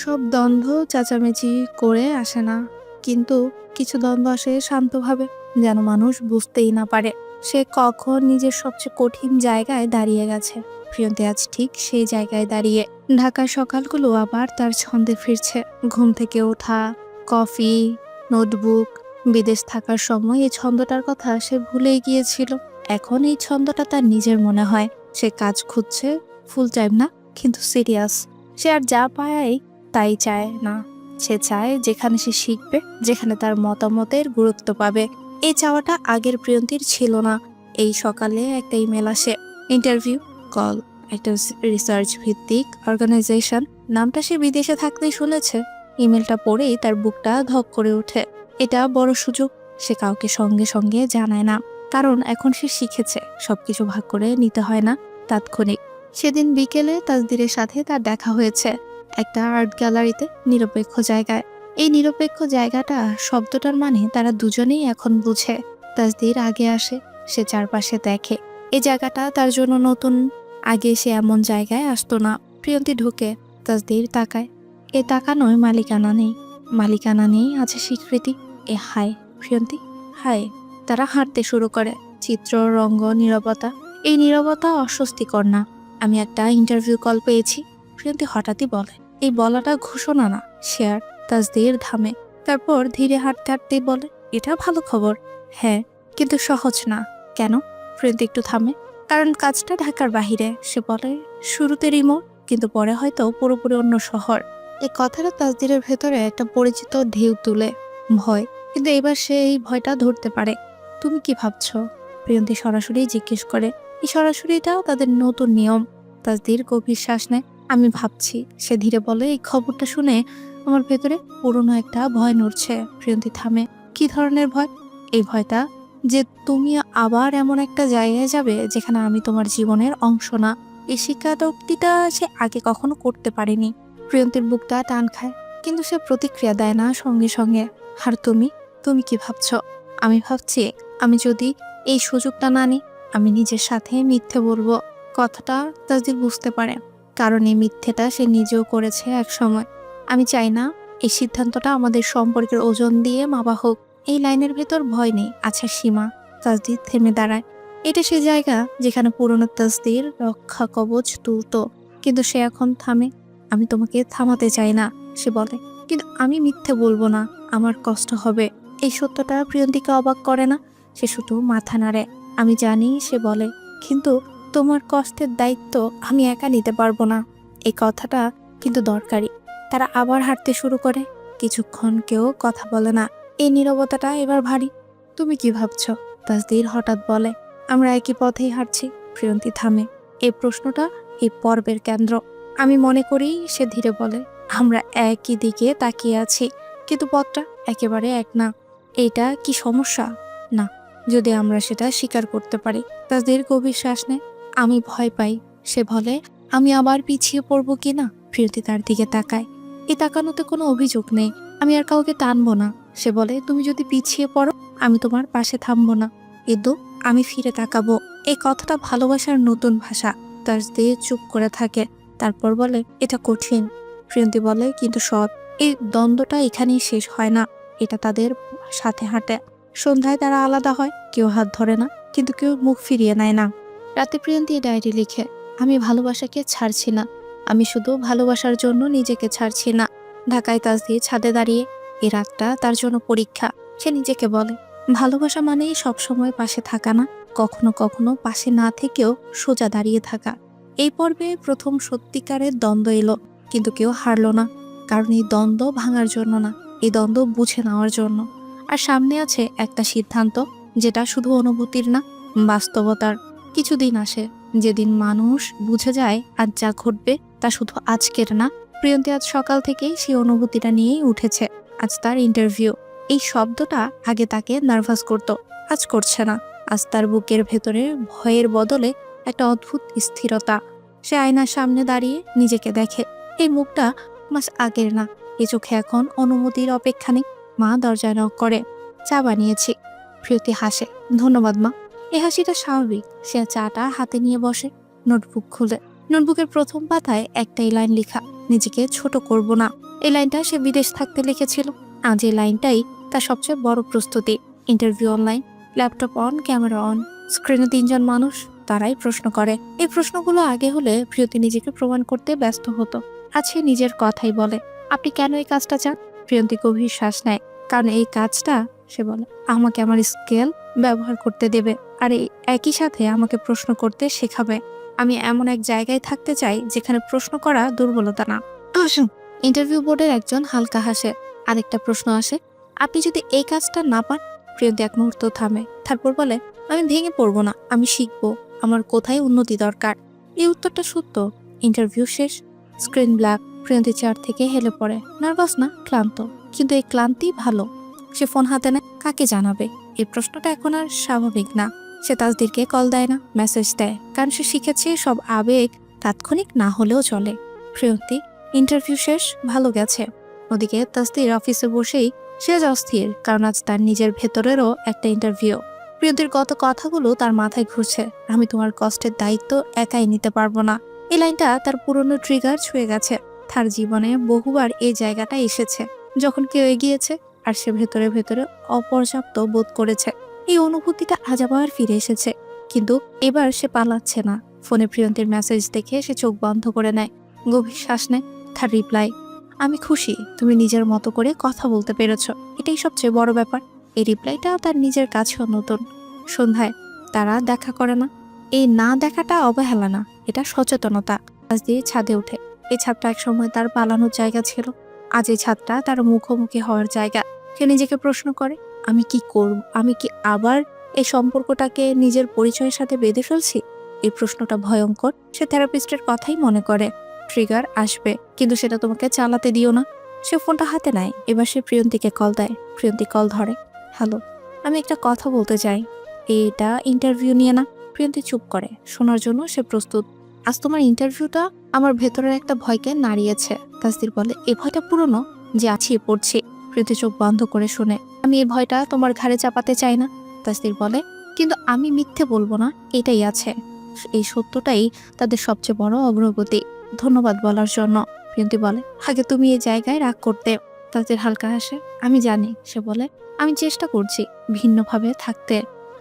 সব দ্বন্দ্ব চেঁচামেচি করে আসে না, কিন্তু কিছু দ্বন্দ্ব আসে শান্তভাবে, যেন মানুষ বুঝতেই না পারে সে কখন নিজের সবচেয়ে কঠিন জায়গায় দাঁড়িয়ে গেছে। প্রিয়ন্তী আজ ঠিক সেই জায়গায় দাঁড়িয়ে। ঢাকার সকালগুলো আবার তার ছন্দে ফিরছে। ঘুম থেকে ওঠা, কফি, নোটবুক। বিদেশ থাকার সময় এই ছন্দটার কথা সে ভুলেই গিয়েছিল। এখন এই ছন্দটা তার নিজের মনে হয়। সে কাজ খুঁজছে, ফুল টাইম না, কিন্তু সিরিয়াস। সে আর যা পায় তাই চায় না। সে চায় যেখানে সে শিখবে, যেখানে তার মতামতের গুরুত্ব পাবে। এই চাওয়াটা আগের প্রিয়ন্তীর ছিল না। এই সকালে একটা ইমেল আসে, ইন্টারভিউ কল, একটা রিসার্চ ভিত্তিক অর্গানাইজেশন। নামটা সে বিদেশে থাকতেই শুনেছে। ইমেলটা পড়েই তার বুকটা ধক করে ওঠে। এটা বড় সুযোগ। সে কাউকে সঙ্গে সঙ্গে জানায় না, কারণ এখন সে শিখেছে সবকিছু ভাগ করে নিতে হয় না তাৎক্ষণিক। সেদিন বিকেলে তাসদিরের সাথে তার দেখা হয়েছে একটা আর্ট গ্যালারিতে, নিরপেক্ষ জায়গায়। এই নিরপেক্ষ জায়গাটা শব্দটার মানে তারা দুজনেই এখন বুঝে। তাসদির আগে আসে, সে চারপাশে দেখে। এই জায়গাটা তার জন্য নতুন। আগে সে এমন জায়গায় আসতো না। প্রিয়ন্তী ঢুকে, তাসদির তাকায়। এ তাকানোয় মালিকানা নেই, মালিকানা নেই, আছে স্বীকৃতি। এ হাই প্রিয়ন্তী, হাই। তারা হাঁটতে শুরু করে। চিত্র, রঙ্গ, নীরবতা। এই নীরবতা অস্বস্তিকর না। আমি একটা ইন্টারভিউ কল পেয়েছি, প্রিয়ন্তী হঠাৎই বলে। এই বলাটা ঘোষণা না, শেয়ার। তাসদির থামে, তারপর ধীরে হাঁটতে হাঁটতে বলে, এটা ভালো খবর। হ্যাঁ, কিন্তু সহজ না। কেন? প্রিয়ন্তী একটু থামে। কারণ কাজটা ঢাকার বাহিরে। সে বলে, শুরুতে রিমোট, কিন্তু পরে হয়তো পুরোপুরি অন্য শহর। এই কথাটা তাসদিরের ভেতরে একটা পরিচিত ঢেউ তুলে। ভয়, কিন্তু এবার সে এই ভয়টা ধরতে পারে। তুমি কি ভাবছো? প্রিয়ন্তী সরাসরি জিজ্ঞেস করে। এই সরাসরিটাও তাদের নতুন নিয়ম। তাসদির গভীর শ্বাস নেয়। আমি ভাবছি, সে ধীরে বলে। এই খবরটা শুনে আমার ভেতরে পুরনো একটা ভয় নড়ছে। প্রিয়ন্তী থামে। কি ধরনের ভয়? এই ভয়টা যে তুমি আবার এমন একটা জায়গায় যাবে যেখানে আমি তোমার জীবনের অংশ না। এই স্বীকারোক্তিটা সে আগে কখনো করতে পারেনি। প্রিয়ন্তীর বুকটা টান খায়, কিন্তু সে প্রতিক্রিয়া দেয় না সঙ্গে সঙ্গে। আর তুমি, তুমি কি ভাবছো? আমি ভাবছি, আমি যদি এই সুযোগটা না নিই, আমি নিজের সাথে মিথ্যে বলবো। কথাটা তাসদির বুঝতে পারে, কারণ এই মিথ্যেটা সে নিজেও করেছে এক সময়। আমি চাই না এই সিদ্ধান্তটা আমাদের সম্পর্কের ওজন দিয়ে মাপা হোক। এই লাইনের ভেতর ভয় নেই, আছে সীমা। তাসদির থেমে দাঁড়ায়। এটা সে জায়গা যেখানে পুরনো তাসদির রক্ষা কবচ তুলত, কিন্তু সে এখন থামে। আমি তোমাকে থামাতে চাই না, সে বলে, কিন্তু আমি মিথ্যে বলবো না। আমার কষ্ট হবে। এই সত্যটা প্রিয়ন্তীকে অবাক করে না। সে শুধু মাথা নাড়ে। আমি জানি, সে বলে, কিন্তু তোমার কষ্টের দায়িত্ব আমি একা নিতে পারবো না। এই কথাটা কিন্তু দরকারি। তারা আবার হাঁটতে শুরু করে। কিছুক্ষণ কেউ কথা বলে না। এই নীরবতাটা এবার ভারী। তুমি কি ভাবছো? তাসদির হঠাৎ বলে। আমরা একই পথেই হাঁটছি। প্রিয়ন্তী থামে। এই প্রশ্নটা এই পর্বের কেন্দ্র। আমি মনে করি, সে ধীরে বলে, আমরা একই দিকে তাকিয়ে আছি, কিন্তু পথটা একেবারে এক না। এইটা কি সমস্যা? না, যদি আমরা সেটা স্বীকার করতে পারি। তাসদির গভীর শ্বাস নেয়। আমি ভয় পাই, সে বলে। আমি আবার পিছিয়ে পড়বো কিনা? প্রিয়তি তার দিকে তাকায়। এই তাকানোতে কোনো অভিযোগ নেই। আমি আর কাউকে টানবো না, সে বলে। তুমি যদি পিছিয়ে পড়ো, আমি তোমার পাশে থামবো না, কিন্তু আমি ফিরে তাকাবো। এই কথাটা ভালোবাসার নতুন ভাষা। তাসদির চুপ করে থাকে, তারপর বলে, এটা কঠিন। প্রিয়ন্তী বলে, কিন্তু সৎ। এই দ্বন্দ্বটা এখানেই শেষ হয় না, এটা তাদের সাথে হাঁটে। সন্ধ্যায় তারা আলাদা হয়, কেউ হাত ধরে না, কিন্তু কেউ মুখ ফিরিয়ে নেয় না। রাতে প্রিয়ন্তী ডায়েরি লিখে, আমি ভালোবাসাকে ছাড়ছি না, আমি শুধু ভালোবাসার জন্য নিজেকে ছাড়ছি না। ঢাকায় তাসদির ছাদে দাঁড়িয়ে। এই রাতটা তার জন্য পরীক্ষা। সে নিজেকে বলে, ভালোবাসা মানেই সবসময় পাশে থাকা না, কখনো কখনো পাশে না থেকেও সোজা দাঁড়িয়ে থাকা। এই পর্বে প্রথম সত্যিকারের দ্বন্দ্ব এলো, কিন্তু কেউ হারলো না, কারণ এই দ্বন্দ্ব ভাঙার জন্য না, এই দ্বন্দ্ব বুঝে নেওয়ার জন্য। আর সামনে আছে একটা সিদ্ধান্ত, যেটা শুধু অনুভূতির না, বাস্তবতার। কিছুদিন আসে যেদিন মানুষ বুঝে যায় আজ যা ঘটবে তা শুধু আজকের না। প্রিয়ন্তী আজ সকাল থেকেই সেই অনুভূতিটা নিয়েই উঠেছে। আজ তার ইন্টারভিউ। এই শব্দটা আগে তাকে নার্ভাস করত, আজ করছে না। আজ তার বুকের ভেতরে ভয়ের বদলে একটা অদ্ভুত স্থিরতা। সে আয়নার সামনে দাঁড়িয়ে নিজেকে দেখে। এই মুখটা মাস আগের না। এই চোখে এখন অনুমতির অপেক্ষা নেই। মা দরজায় নক করে। চা বানিয়েছি। প্রিয়তি হাসে। ধন্যবাদ মা। এই হাসিটা স্বাভাবিক। সে চাটা হাতে নিয়ে বসে, নোটবুক খুলে। নোটবুকের প্রথম পাতায় একটাই লাইন লেখা, নিজেকে ছোট করব না। এই লাইনটা সে বিদেশ থাকতে লিখেছিল। আজ এই লাইনটাই তার সবচেয়ে বড় প্রস্তুতি। Interview online, laptop on, camera on, স্ক্রিনে 3জন মানুষ, তারাই প্রশ্ন করে। এই প্রশ্নগুলো আগে হলে প্রিয়তি নিজেকে প্রমাণ করতে ব্যস্ত হতো। আজ সে নিজের কথাই বলে। আপনি কেন এই কাজটা চান? প্রিয়ন্তি গভীর শ্বাস নেয়। কারণ এই কাজটা, সে বলে, আমাকে আমার স্কেল ব্যবহার করতে দেবে, আর এই একই সাথে আমাকে প্রশ্ন করতে শেখাবে। আমি এমন এক জায়গায় থাকতে চাই যেখানে প্রশ্ন করা দুর্বলতা না। ইন্টারভিউ বোর্ডের একজন হালকা হাসে। আরেকটা প্রশ্ন আসে, আপনি যদি এই কাজটা না পান? প্রিয়ন্তি এক মুহূর্ত থামে, তারপর বলে, আমি ভেঙে পড়বো না, আমি শিখবো। আমার কোথায় উন্নতি দরকার। এই উত্তরটা সত্য। ইন্টারভিউ শেষ, স্ক্রিন ব্ল্যাক। প্রিয়ন্তি চেয়ার থেকে হেলে পড়ে। নার্ভাস না, ক্লান্ত। কিন্তু এই ক্লান্তি ভালো। সে ফোন হাতে নেয়। কাকে জানাবে? এই প্রশ্নটা এখন আর স্বাভাবিক না। সে তাসদিরকে কল দেয় না, মেসেজ দেয়, কারণ সে শিখেছে সব আবেগ তাৎক্ষণিক না হলেও চলে। প্রিয়ন্তি, ইন্টারভিউ শেষ, ভালো গেছে। ওদিকে তাসদির অফিসে বসেই সে অস্থির, কারণ আজ তার নিজের ভেতরেরও একটা ইন্টারভিউ। প্রিয়তির গত কথাগুলো তার মাথায় ঘুরছে। আমি তোমার কষ্টের দায়িত্ব একাই নিতে পারবো না। এই লাইনটা তার পুরনো ট্রিগার ছুঁয়ে গেছে। তার জীবনে বহুবার এই জায়গাটা এসেছে, যখন কেউ এগিয়েছে আর সে ভেতরে ভেতরে অপর্যাপ্ত বোধ করেছে। এই অনুভূতিটা আজ আবার ফিরে এসেছে, কিন্তু এবার সে পালাচ্ছে না। ফোনে প্রিয়ন্তীর মেসেজ দেখে সে চোখ বন্ধ করে নেয়, গভীর শ্বাস নেয়। তার রিপ্লাই, আমি খুশি তুমি নিজের মতো করে কথা বলতে পেরেছ, এটাই সবচেয়ে বড় ব্যাপার। এই রিপ্লাইটা তার নিজের কাছেও নতুন। সন্ধ্যায় তারা দেখা করে না। এই না দেখাটা অবহেলা না, এটা সচেতনতা। আজ দিয়ে ছাদে ওঠে। এই ছাদটা একসময় তার পালানোর জায়গা ছিল। আজ এই ছাদটা তার মুখোমুখি হওয়ার জায়গা। সে নিজেকে প্রশ্ন করে, আমি কি করব? আমি কি আবার এই সম্পর্কটাকে নিজের পরিচয়ের সাথে বেঁধে ফেলছি? এই প্রশ্নটা ভয়ঙ্কর। সে থেরাপিস্টের কথাই মনে করে। ট্রিগার আসবে, কিন্তু সেটা তোমাকে চালাতে দিও না। সে ফোনটা হাতে নেয়। এবার সে প্রিয়ন্তীকে কল দেয়। প্রিয়ন্তী কল ধরে। হ্যালো, আমি একটা কথা বলতে চাই। এটা ইন্টারভিউ নিয়ে না। প্রিয়ন্তী চুপ করে। শোনার জন্য সে প্রস্তুত। আজ তোমার ইন্টারভিউটা আমার ভেতরের একটা ভয়কে নাড়িয়েছে। তাসদির বলে, এই ভয়টা পুরনো, যে আছি পড়ছি। প্রিয়ন্তী চোখ বন্ধ করে শুনে। আমি এই ভয়টা তোমার ঘাড়ে চাপাতে চাই না। তাসদির বলে, কিন্তু আমি মিথ্যে বলবো না, এটাই আছে। এই সত্যটাই তাদের সবচেয়ে বড় অগ্রগতি। ধন্যবাদ বলার জন্য। প্রিয়ন্তী বলে, আগে তুমি এই জায়গায় রাগ করতে। তাদের হালকা হাসে। আমি জানি। সে বলে, আমি চেষ্টা করছি ভিন্নভাবে থাকতে।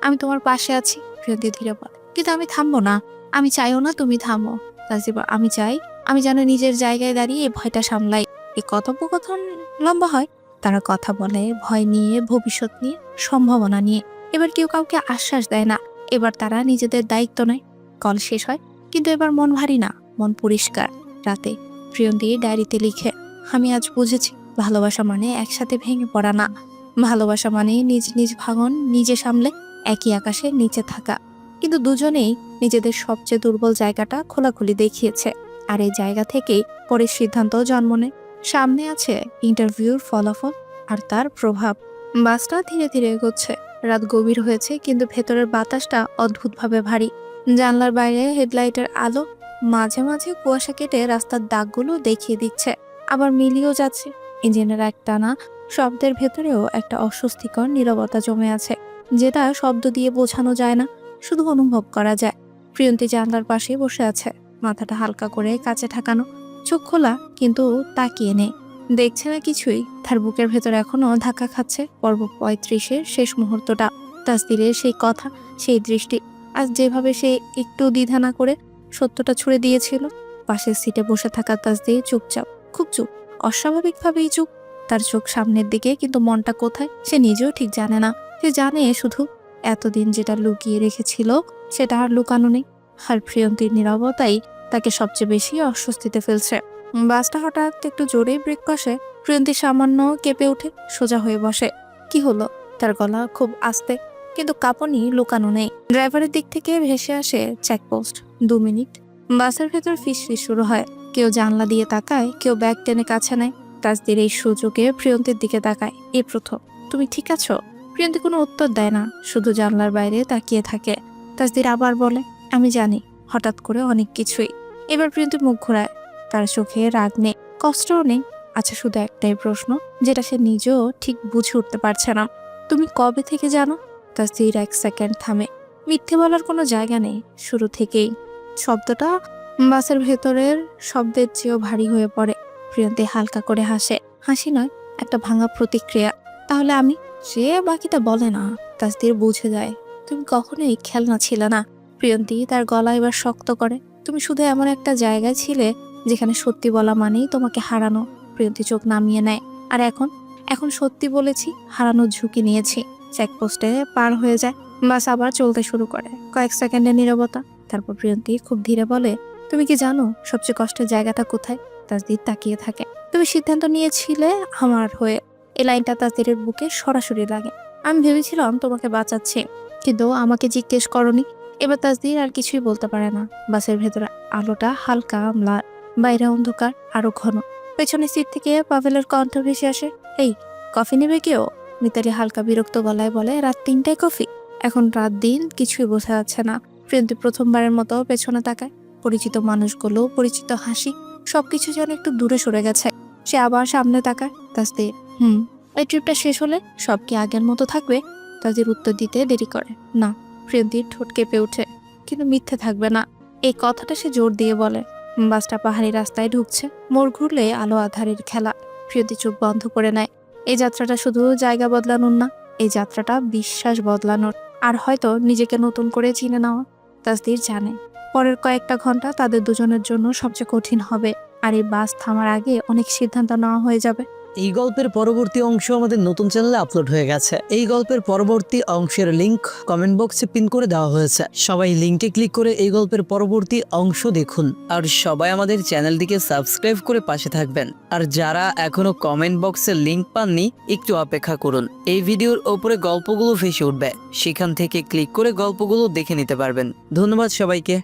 আমি তোমার পাশে আছি। প্রিয়ন্তী ধীরে বলে, কিন্তু আমি থামবো না। আমি চাইও না তুমি থামো। তাসদির বলে, আমি চাই আমি যেন নিজের জায়গায় দাঁড়িয়ে এই ভয়টা সামলাই। এই কথোপকথন লম্বা হয়। তারা কথা বলে ভয় নিয়ে, ভবিষ্যৎ নিয়ে, সম্ভাবনা নিয়ে। এবার কেউ কাউকে আশ্বাস দেয় না। এবার তারা নিজেদের দায়িত্ব নেয়। কল শেষ হয়, কিন্তু এবার মন ভারী না, মন পরিষ্কার। রাতে প্রিয়ন্তী ডায়েরিতে লিখে, আমি আজ বুঝেছি ভালোবাসা মানে একসাথে ভেঙে পড়া না। ভালোবাসা মানে নিজ নিজ ভাঙন নিজে সামলে একই আকাশের নিচে থাকা। কিন্তু দুজনেই নিজেদের সবচেয়ে দুর্বল জায়গাটা খোলাখুলি দেখিয়েছে। আর এই জায়গা থেকেই পরের সিদ্ধান্ত জন্ম নেয়। সামনে আছে ইন্টারভিউর ফলাফল আর তার প্রভাব। বাসটা ধীরে ধীরে এগোচ্ছে। রাত গভীর হয়েছে, কিন্তু ভেতরের বাতাসটা অদ্ভুতভাবে ভারী। জানলার বাইরে হেডলাইটের আলো মাঝে মাঝে কুয়াশা কেটে রাস্তার দাগগুলো দেখিয়ে দিচ্ছে, আবার মিলিয়েও যাচ্ছে। ইঞ্জিনের একটানা শব্দের ভেতরেও একটা অস্বস্তিকর নীরবতা জমে আছে, যেটা শব্দ দিয়ে বোঝানো যায় না, শুধু অনুভব করা যায়। প্রিয়ন্তী জানলার পাশে বসে আছে, মাথাটা হালকা করে কাছে ঠাকানো, চোখ খোলা, কিন্তু তাকিয়ে নেই, দেখছে না কিছুই। তার বুকের ভেতর এখনো ধাক্কা খাচ্ছে পর্ব 35-এর শেষ মুহূর্তটা। তাসদিরের সেই কথা, সেই দৃষ্টি। আজ যেভাবে সে একটু দ্বিধা না করে সত্যটা ছুড়ে দিয়েছিল। পাশের সিটে বসে থাকা তাসদির চুপচাপ, খুব চুপ, অস্বাভাবিকভাবেই চুপ। তার চোখ সামনের দিকে, কিন্তু মনটা কোথায় সে নিজেও ঠিক জানে না। সে জানে শুধু এতদিন যেটা লুকিয়ে রেখেছিল সেটা আর লুকানো নেই। আর প্রিয়ন্তীর নীরবতাই তাকে সবচেয়ে বেশি অস্বস্তিতে ফেলছে। বাসটা হঠাৎ একটু জোরেই ব্রেক কষে। প্রিয়ন্তী সামান্য কেঁপে উঠে সোজা হয়ে বসে। কি হলো? তার গলা খুব আস্তে, কিন্তু কাঁপুনি লুকানো নেই। ড্রাইভারের দিক থেকে ভেসে আসে চেকপোস্ট। 2 মিনিট। বাসের ভেতর ফিসফিস শুরু হয়। কেউ জানলা দিয়ে তাকায়, কেউ ব্যাগ টেনে কাছে নেয়। তাসদির এই সুযোগে প্রিয়ন্তীর দিকে তাকায়। এই প্রথম। তুমি ঠিক আছো? প্রিয়ন্তী কোনো উত্তর দেয় না, শুধু জানলার বাইরে তাকিয়ে থাকে। তাসদির আবার বলে, আমি জানি, হঠাৎ করে অনেক কিছুই। এবার প্রিয়ন্তী মুখ ঘোরায়। তার চোখে রাগ নেই, কষ্টও নেই। আচ্ছা, শুধু একটাই প্রশ্ন, যেটা সে নিজেও ঠিক বুঝে উঠতে পারছে না। তুমি কবে থেকে জানো? তাসদির 1 সেকেন্ড থামে। মিথ্যে বলার কোনো জায়গা নেই, শুরু থেকেই। শব্দটা বাসের ভেতরের শব্দের চেয়েও ভারী হয়ে পড়ে। প্রিয়ন্তী হালকা করে হাসে। হাসি নয়, একটা ভাঙা প্রতিক্রিয়া। তাহলে আমি? সে বাকিটা বলে না। তাসদির বুঝে যায় তুমি কখনোই খেলনা ছিলে না। প্রিয়ন্তী তার গলা এবার শক্ত করে। তুমি শুধু এমন একটা জায়গায় ছিলে যেখানে সত্যি বলা মানেই তোমাকে হারানো। প্রিয়ন্তী চোখ নামিয়ে নেয়। আর এখন এখন সত্যি বলেছি, হারানোর ঝুঁকি নিয়েছি। চেকপোস্টে পার হয়ে যায়, বাস আবার চলতে শুরু করে। কয়েক সেকেন্ডের নীরবতা। তারপর প্রিয়ন্তী খুব ধীরে বলে, তুমি কি জানো সবচেয়ে কষ্টের জায়গাটা কোথায়? তাসদির তাকিয়ে থাকে। তুমি সিদ্ধান্ত নিয়েছিলে আমার হয়ে। এই লাইনটা তাসদিরের বুকে সরাসরি লাগে। আমি ভেবেছিলাম তোমাকে বাঁচাচ্ছি, কিন্তু আমাকে জিজ্ঞেস করনি। এবার তাসদির আর কিছুই বলতে পারে না। বাসের ভেতরে আলোটা হালকা ম্লান, বাইরে অন্ধকার আরো ঘন। পেছনের সিট থেকে পাভেলের কণ্ঠ ভেসে আসে, এই কফি নেবে কেউ? মিতালি হালকা বিরক্ত গলায় বলে, রাত 3টায় কফি? এখন রাত দিন কিছুই বোঝা যাচ্ছে না। প্রিয়ন্তী প্রথমবারের মতো পেছনে তাকায়। পরিচিত মানুষগুলো, পরিচিত হাসি, সবকিছু যেন একটু দূরে সরে গেছে। সে আবার সামনে তাকায়। তাসদির, এই ট্রিপটা শেষ হলে সব কি আগের মতো থাকবে? তাসদির উত্তর দিতে দেরি করে, না। প্রিয়ন্তীর ঠোঁট কেঁপে ওঠে, কিন্তু মিথ্যে থাকবে না। এই কথাটা সে জোর দিয়ে বলে। বাসটা পাহাড়ি রাস্তায় ঢুকছে। মোড় ঘুরলে আলো আধারের খেলা। প্রিয়ন্তী চোখ বন্ধ করে নেয়। এই যাত্রাটা শুধু জায়গা বদলানোর না, এই যাত্রাটা বিশ্বাস বদলানোর, আর হয়তো নিজেকে নতুন করে চিনে নেওয়া। তাসদির জানে পরের কয়েকটা ঘন্টা তাদের দুজনের জন্য সবচেয়ে কঠিন হবে। আর এই বাস থামার আগে অনেক সিদ্ধান্ত নেওয়া হয়ে যাবে। এই গল্পের পরবর্তী অংশ আমাদের নতুন চ্যানেলে আপলোড হয়ে গেছে। এই গল্পের পরবর্তী অংশের লিংক কমেন্ট বক্সে পিন করে দেওয়া হয়েছে। সবাই লিংকে ক্লিক করে এই গল্পের পরবর্তী অংশ দেখুন। আর সবাই আমাদের চ্যানেলটিকে সাবস্ক্রাইব করে পাশে থাকবেন। আর যারা এখনো কমেন্ট বক্সে লিংক পাননি, একটু অপেক্ষা করুন। এই ভিডিওর ওপরে গল্পগুলো ভেসে উঠবে, সেখান থেকে ক্লিক করে গল্পগুলো দেখে নিতে পারবেন। ধন্যবাদ সবাইকে।